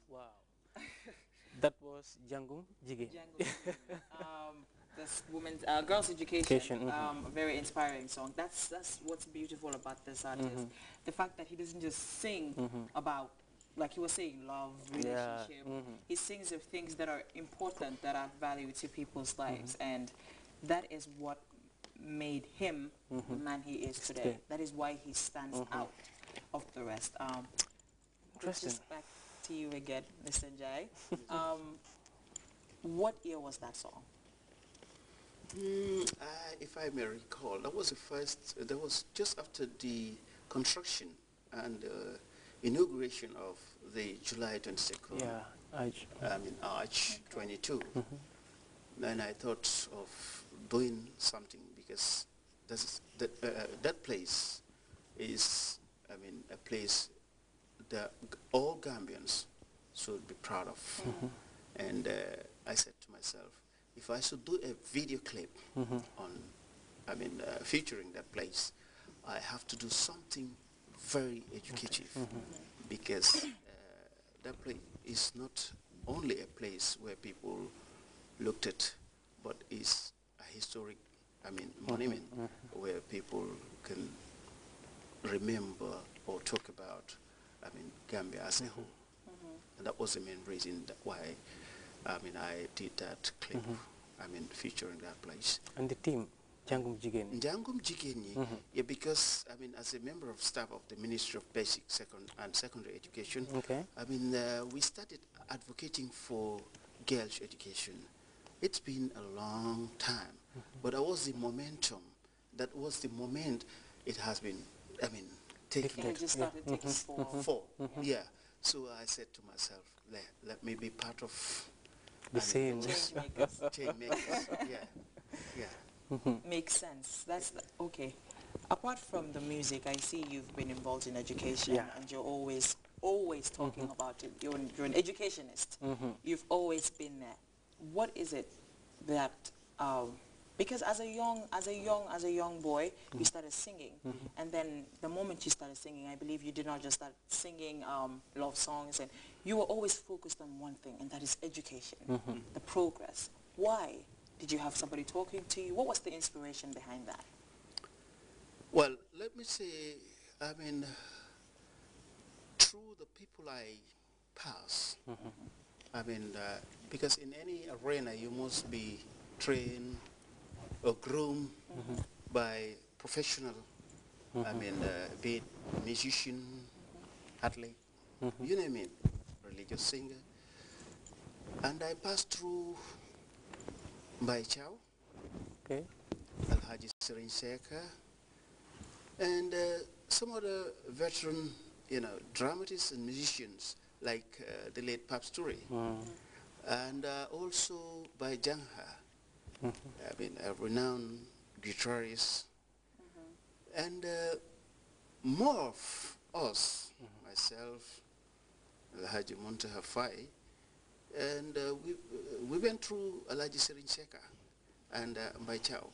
Wow. That was Jangum Jige. This women's girls' education, a very inspiring song. That's what's beautiful about this artist. The fact that he doesn't just sing about, like he was saying, love, relationship. He sings of things that are important, that add value to people's lives, and that is what made him the man he is today. That is why he stands out of the rest. Just back to you again, Mr. Njai. What year was that song? If I may recall, that was the first, that was just after the construction and inauguration of the July 22nd. Yeah, Arch 22. Then I thought of doing something because that place is, a place that all Gambians should be proud of. And I said to myself, if I should do a video clip on, featuring that place, I have to do something very educative because that place is not only a place where people looked at, but is a historic, monument where people can remember or talk about, Gambia as a whole. And that was the main reason why, I did that clip, featuring that place. And the team, Jangum Jigeni. Jangum Jigeni, yeah, because, as a member of staff of the Ministry of Basic and Secondary Education, we started advocating for girls' education. It's been a long time, but that was the momentum. That was the moment it has been, taking. It just started taking form. Yeah. So I said to myself, let me be part of the same change makers. Yeah. Makes sense. Okay. Apart from the music, I see you've been involved in education, and you're always talking about it. You're an educationist. You've always been there. What is it that because as a young boy, you started singing, and then the moment you started singing, I believe you did not just start singing love songs, and you were always focused on one thing, and that is education, the progress. Why? Did you have somebody talking to you? What was the inspiration behind that? Well, let me say, through the people I pass, because in any arena you must be trained or groomed by professional, be it musician, athlete, you name it, religious singer. And I passed through Mbai Chow, Alhaji Serin Seka, and some other veteran, dramatists and musicians like the late Paps Ture, and also by Jangha, a renowned guitarist, and more of us, myself, Alhaji Muntaha Fai, and we went through Alhaji Serin Seka and Mbai Chow,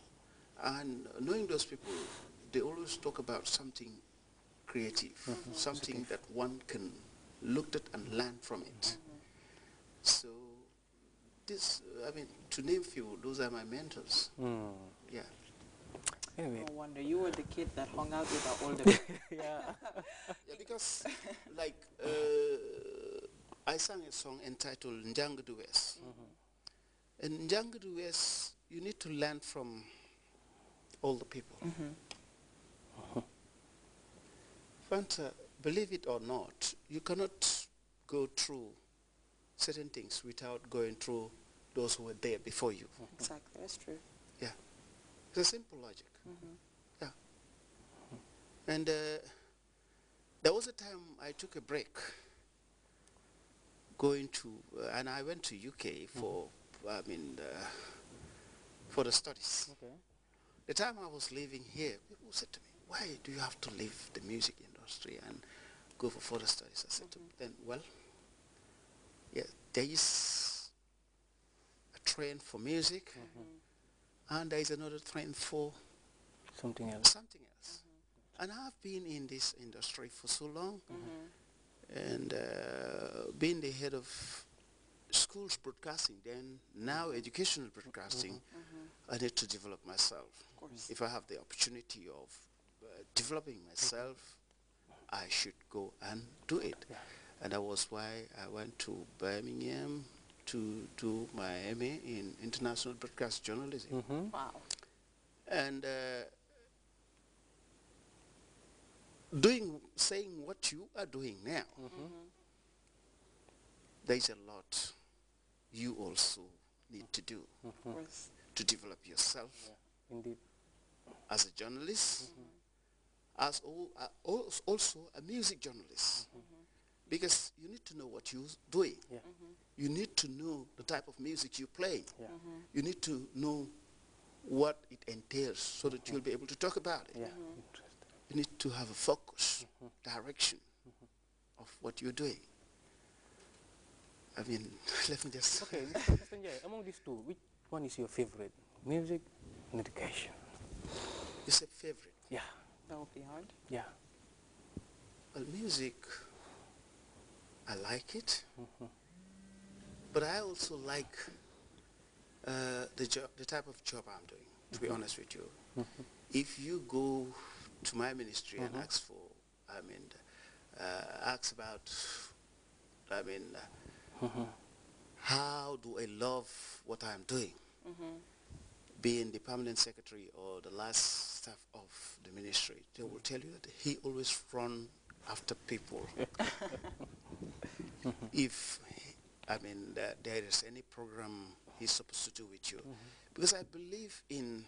and knowing those people, they always talk about something creative, something that one can look at and learn from it. So this, to name few, those are my mentors. Yeah. Anyway. No wonder you were the kid that hung out with the older people. Yeah, because like I sang a song entitled Njangdu West. And Njangdu West, you need to learn from all the people. Fanta, believe it or not, you cannot go through certain things without going through those who were there before you. Exactly, that's true. Yeah. It's a simple logic. Yeah. And there was a time I took a break going to, and I went to UK for, for the studies. Okay. The time I was living here, people said to me, why do you have to leave the music industry and go for further studies? I said to them, well, yeah, there is a trend for music, and there is another trend for Something else. something else. And I've been in this industry for so long, and being the head of schools broadcasting, then now educational broadcasting, I need to develop myself. Of course. If I have the opportunity of developing myself, I should go and do it. Yeah. And that was why I went to Birmingham to do my MA in international broadcast journalism. Wow. And saying what you are doing now, there is a lot you also need to do Of course. to develop yourself Indeed. as a journalist, as also a music journalist, because you need to know what you're doing. Yeah. You need to know the type of music you play. Yeah. You need to know what it entails so that you'll be able to talk about it. Yeah. Interesting. You need to have a focus, direction of what you're doing. I mean, let me just... Okay, Mr. Njai, among these two, which one is your favorite? Music and education? You said favorite. Yeah. That would be hard. Yeah. Well, music, I like it, but I also like the type of job I'm doing, to be honest with you. If you go to my ministry and ask for, ask about, how do I love what I'm doing, being the permanent secretary or the last staff of the ministry, they will tell you that he always run after people. If, there is any program he's supposed to do with you. Because I believe in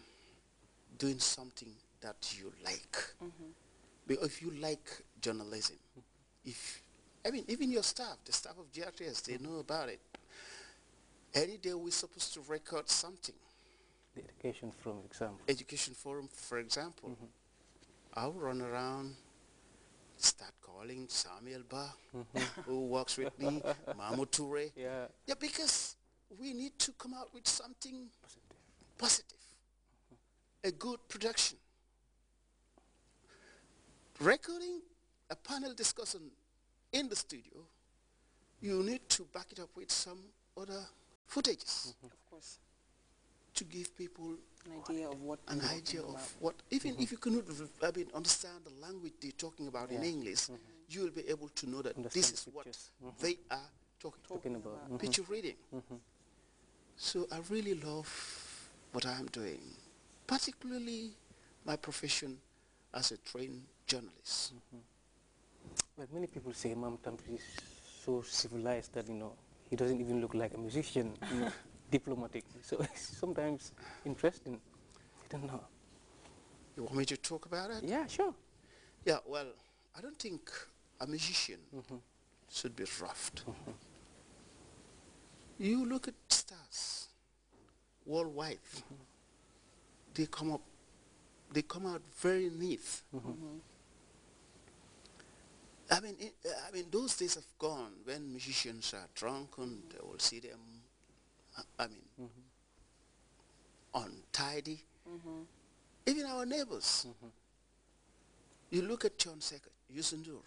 doing something that you like. Because if you like journalism, even your staff, the staff of Grts, they know about it. Any day we're supposed to record something. The education forum example. Education forum, for example. I'll run around, start calling Samuel Ba, who works with me, Mahmoud Toure. Yeah. Yeah, because we need to come out with something positive. A good production. Recording a panel discussion in the studio, you need to back it up with some other footages Of course. to give people An idea of what an you're idea talking of about. what, even if you cannot understand the language they're talking about in English, you will be able to know that this is Understand what pictures. they are talking about. picture reading. So I really love what I'm doing, particularly my profession as a trained journalist. But many people say Mam Tampi is so civilized that, he doesn't even look like a musician, diplomatic. So it's sometimes interesting. I don't know. You want me to talk about it? Yeah, sure. Yeah, well, I don't think a musician should be roughed. You look at stars worldwide. They come out very neat. Those days have gone when musicians are drunk and they will see them, untidy. Even our neighbors. You look at John Seket, Yusundur.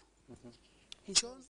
John